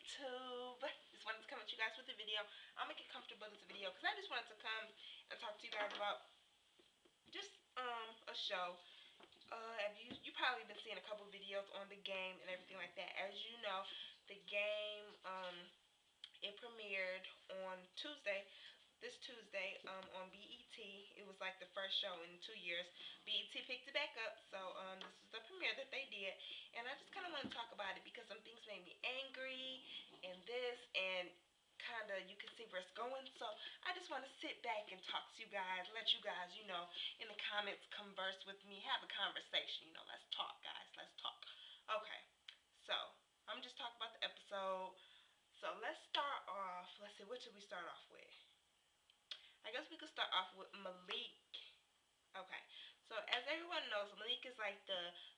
YouTube? Just wanted to come at you guys with a video. I'm gonna get comfortable with this video because I just wanted to come and talk to you guys about just a show. You probably been seeing a couple videos on the game and everything like that. As you know, the game it premiered on Tuesday. This Tuesday on BET. It was like the first show in 2 years. BET picked it back up, so this is the premiere that they did, and I just kind of want to talk about it because some things made me angry, and this, and kind of you can see where it's going. So I just want to sit back and talk to you guys, let you guys, in the comments converse with me, have a conversation. Let's talk, guys. Let's talk. Okay, so I'm just talking about the episode. So let's start off. Let's see, what should we start off with? I guess we could start off with Malik. Okay, so as everyone knows, Malik is like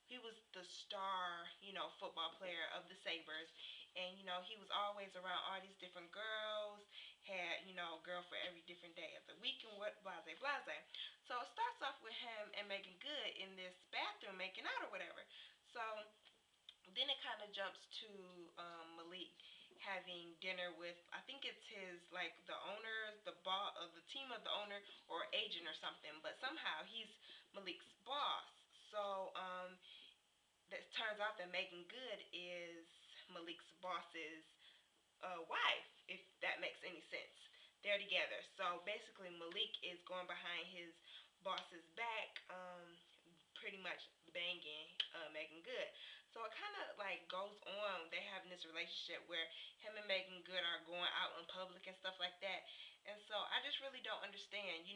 he was the star, football player of the Sabres. And, he was always around all these different girls, had, a girl for every different day of the week and what, blase, blase. So it starts off with him and Megan Good in this bathroom making out or whatever. So then it kind of jumps to Malik having dinner with, I think it's his, like, the owner, the boss of the team of the owner or agent or something, but somehow he's Malik's boss. So it turns out that Megan Good is Malik's boss's wife, if that makes any sense. They're together. So basically Malik is going behind his boss's back, pretty much banging Megan Good. So it kind of like goes on. They having this relationship where him and Megan Good are going out in public and stuff like that. And so I just really don't understand, if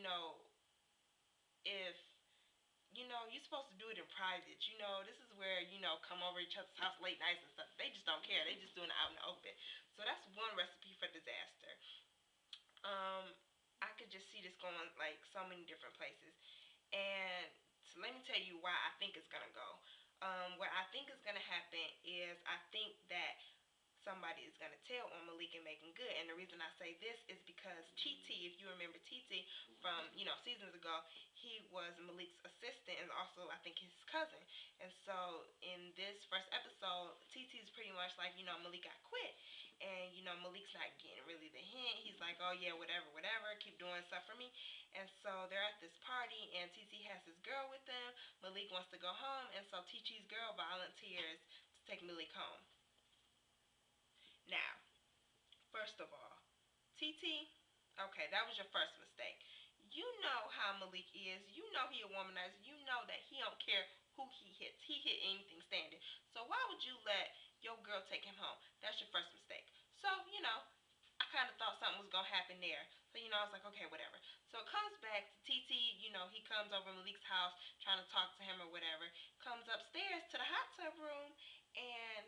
you're supposed to do it in private. This is where, come over each other's house late nights and stuff. They just don't care. They just doing it out in the open. So that's one recipe for disaster. I could just see this going like so many different places. And so let me tell you why I think it's going to go. What I think is going to happen is I think that somebody is going to tell on Malik and Megan Good. And the reason I say this is because TT, if you remember TT from, seasons ago, he was Malik's assistant and also, I think, his cousin. And so in this first episode, TT's pretty much like, Malik got quit. And, Malik's not getting really the hint. He's like, oh, yeah, whatever, keep doing stuff for me. And so they're at this party, and TT has his girl with them. Malik wants to go home, and so TT's girl volunteers to take Malik home. Now, first of all, TT, okay, that was your first mistake. You know how Malik is. You know he a womanizer. You know that he don't care who he hits. He hit anything standing. So why would you let your girl take him home? That's your first mistake. So, I kind of thought something was going to happen there. So, I was like, okay, whatever. So it comes back to TT, he comes over Malik's house trying to talk to him or whatever. Comes upstairs to the hot tub room, and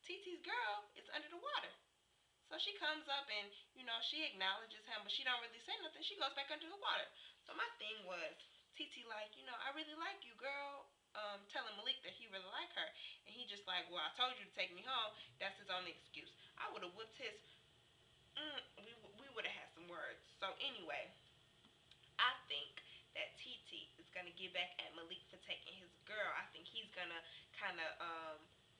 TT's girl is under the water. So she comes up and, she acknowledges him, but she don't really say nothing. She goes back under the water. So my thing was, TT like, I really like you, girl. Telling Malik that he really like her. And he just like, well, I told you to take me home. That's his only excuse. I would have whipped his, we would have had some words. So anyway, I think that TT is going to get back at Malik for taking his girl. I think he's going to kind of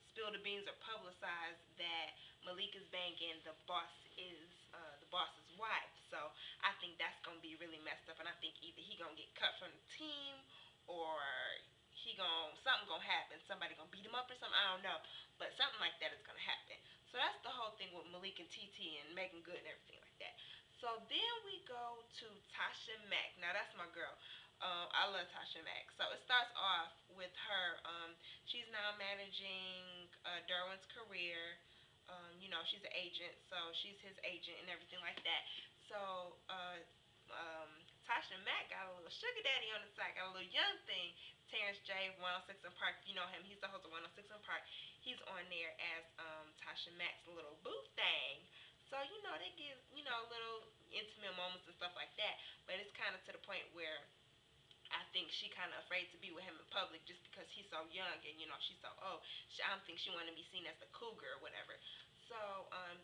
spill the beans or publicize that Malik is banging the boss's wife. So I think that's gonna be really messed up, and I think either he gonna get cut from the team or something gonna happen. Somebody gonna beat him up or something. I don't know, but something like that is gonna happen. So that's the whole thing with Malik and TT and Megan Good and everything like that. So then we go to Tasha Mack. Now that's my girl. I love Tasha Mack. So it starts off with her. She's now managing Derwin's career. She's an agent, so she's his agent and everything like that. So Tasha Mack got a little sugar daddy on the side, got a little young thing. Terrence J, 106 and Park. You know him. He's the host of 106 and Park. He's on there as Tasha Mack's little boo thing. So, they give, little intimate moments and stuff like that. But it's kind of to the point where I think she kind of afraid to be with him in public just because he's so young and, she's so old. I don't think she want to be seen as the cougar or whatever. So,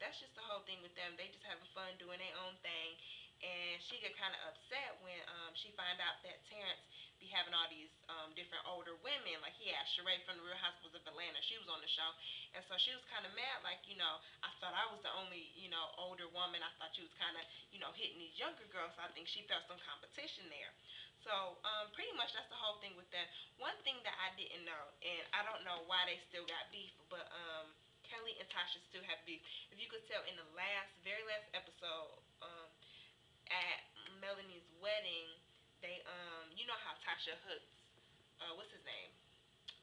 that's just the whole thing with them. They just having fun doing their own thing. And she get kind of upset when she find out that Terrence be having all these different older women. Like he had Sheree from the Real Housewives of Atlanta. She was on the show, and so she was kind of mad. Like I thought I was the only older woman. I thought you was kind of hitting these younger girls. So I think she felt some competition there. So pretty much that's the whole thing with that. One thing that I didn't know, and I don't know why they still got beef, but Kelly and Tasha still have beef. If you could tell in the very last episode, at Melanie's wedding, they you know how Tasha hooked what's his name?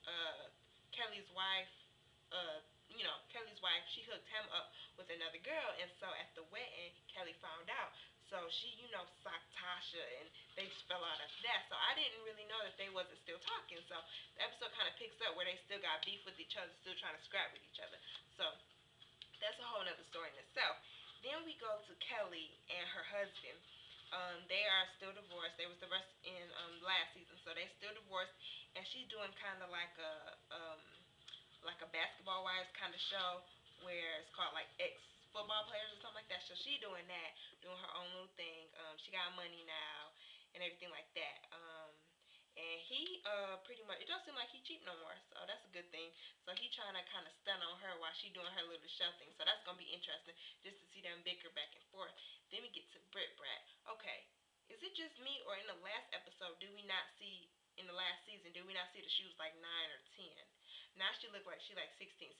Uh, Kelly's wife. Kelly's wife. She hooked him up with another girl, and so at the wedding, Kelly found out. So she, socked Tasha, and they just fell out after that. So I didn't really know that they wasn't still talking. So the episode kind of picks up where they still got beef with each other, still trying to scrap with each other. So that's a whole nother story in itself. Then we go to Kelly and her husband. They are still divorced. They was divorced in last season, so they still divorced. And she's doing kind of like a basketball wives kind of show where it's called like ex football players or something like that. So she doing that, doing her own little thing. She got money now and everything like that. And he pretty much it don't seem like he cheap no more, so that's a good thing. So he trying to kind of stun on her while she doing her little show thing. So that's gonna be interesting just to see them bicker back and forth. Then we get to Brit Brat. Okay, is it just me or in the last episode do we not see in the last season do we not see that she was like 9 or 10? Now she look like she like 16, 17.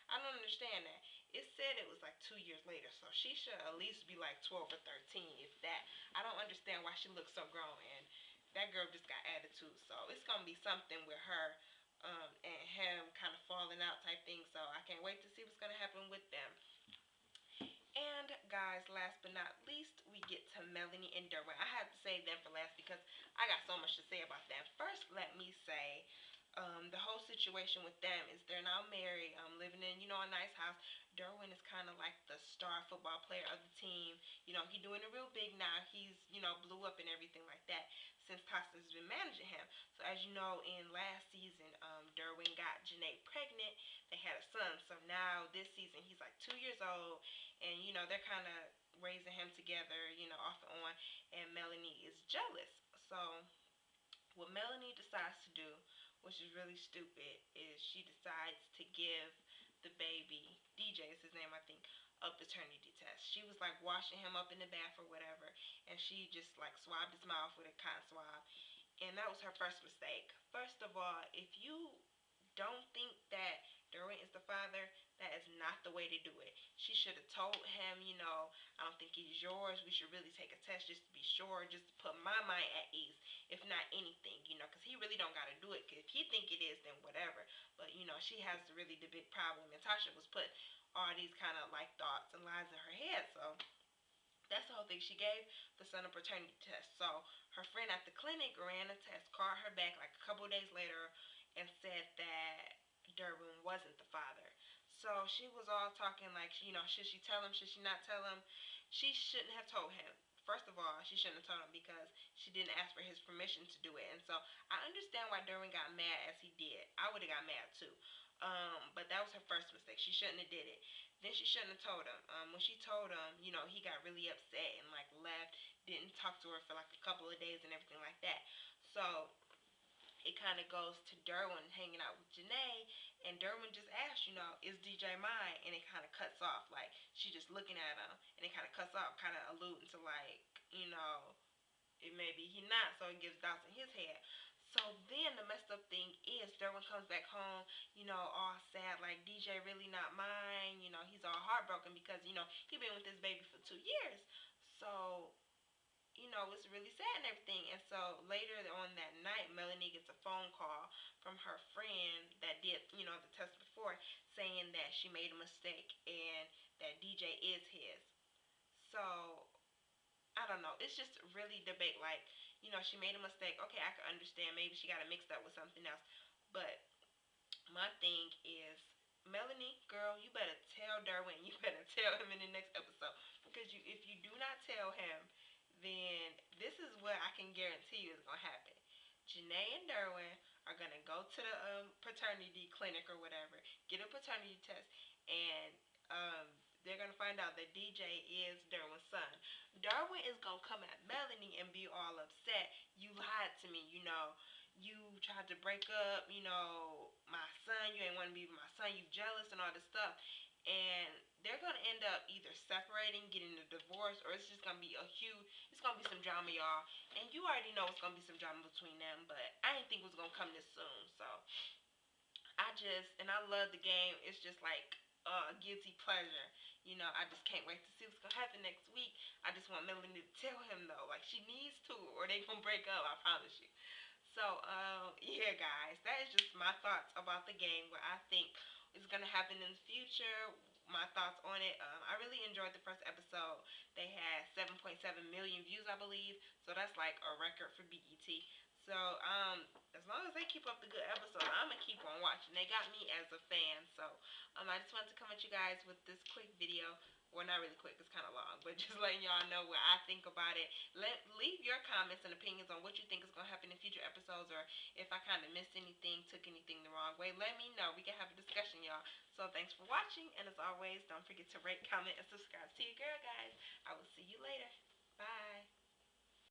I don't understand that. It said it was like 2 years later, so she should at least be like 12 or 13, if that. I don't understand why she looks so grown, and that girl just got attitude. So it's gonna be something with her and him kind of falling out type thing. So I can't wait to see what's gonna happen with them. And guys, last but not least, we get to Melanie and Derwin. I had to save them for last because I got so much to say about them. First, let me say, the whole situation with them is they're now married, living in a nice house. Derwin is kind of like the star football player of the team. He's doing it real big now. He's blew up and everything like that since Costa's been managing him. So as you know, in last season, Derwin got Janae pregnant. They had a son. So now this season, he's like 2 years old, and they're kind of raising him together, off and on. And Melanie is jealous. So what Melanie decides to do, which is really stupid, is she decides to give the baby, DJ is his name, I think, a paternity test. She was like washing him up in the bath or whatever, and she just like swabbed his mouth with a cotton swab. And that was her first mistake. First of all, if you don't think that Derwin is the father, that is not the way to do it. She should have told him, I don't think he's yours. We should really take a test just to be sure, just to put my mind at ease, if not anything, because he really don't got to do it. 'Cause if he think it is, then whatever. But, she has really the big problem. And Tasha was put all these kind of like thoughts and lies in her head. So that's the whole thing. She gave the son a paternity test. So her friend at the clinic ran a test, called her back like a couple of days later, and said that Derwin wasn't the father. So she was all talking like, should she tell him? Should she not tell him? She shouldn't have told him. First of all, she shouldn't have told him because she didn't ask for his permission to do it. And so I understand why Derwin got mad as he did. I would have got mad too. But that was her first mistake. She shouldn't have did it. Then she shouldn't have told him. When she told him, he got really upset and like left, didn't talk to her for like a couple of days and everything like that. So it kind of goes to Derwin hanging out with Janae, and Derwin just asks, is DJ mine? And it kind of cuts off. Like, she just looking at him, and it kind of cuts off, kind of alluding to, like, it maybe he not, so it gives doubts in his head. So then the messed up thing is Derwin comes back home, all sad, like DJ really not mine, he's all heartbroken because, he been with this baby for 2 years. So it's really sad and everything. And so later on that night, Melanie gets a phone call from her friend that did, the test before, saying that she made a mistake and that DJ is his. So I don't know. It's just really debate. Like, she made a mistake. Okay, I can understand. Maybe she got it mixed up with something else. But my thing is, Melanie, girl, you better tell Derwin. You better tell him in the next episode because if you do not tell him, then this is what I can guarantee you is gonna happen. Janae and Derwin are gonna go to the paternity clinic or whatever, get a paternity test, and they're gonna find out that DJ is Derwin's son. Derwin is gonna come at Melanie and be all upset. you lied to me, you tried to break up, my son, you ain't want to be with my son, you jealous and all this stuff. And they're going to end up either separating, getting a divorce, or it's just going to be it's going to be some drama, y'all. And you already know it's going to be some drama between them, but I didn't think it was going to come this soon. So and I love the game. It's just like guilty pleasure. I just can't wait to see what's gonna happen next week. I just want Melanie to tell him though, like she needs to, or they gonna break up. I promise you. So, yeah, guys, that is just my thoughts about the game. What I think is gonna happen in the future. My thoughts on it. I really enjoyed the first episode. They had 7.7 million views, I believe. So that's like a record for BET. So, as long as they keep up the good episodes, I'm gonna keep on watching. They got me as a fan. So, I just wanted to come at you guys with this quick video. Well, not really quick, it's kind of long, but just letting y'all know what I think about it. Leave your comments and opinions on what you think is going to happen in future episodes, or if I kind of missed anything, took anything the wrong way. Let me know. We can have a discussion, y'all. So thanks for watching, and as always, don't forget to rate, comment, and subscribe. See you, girl, guys.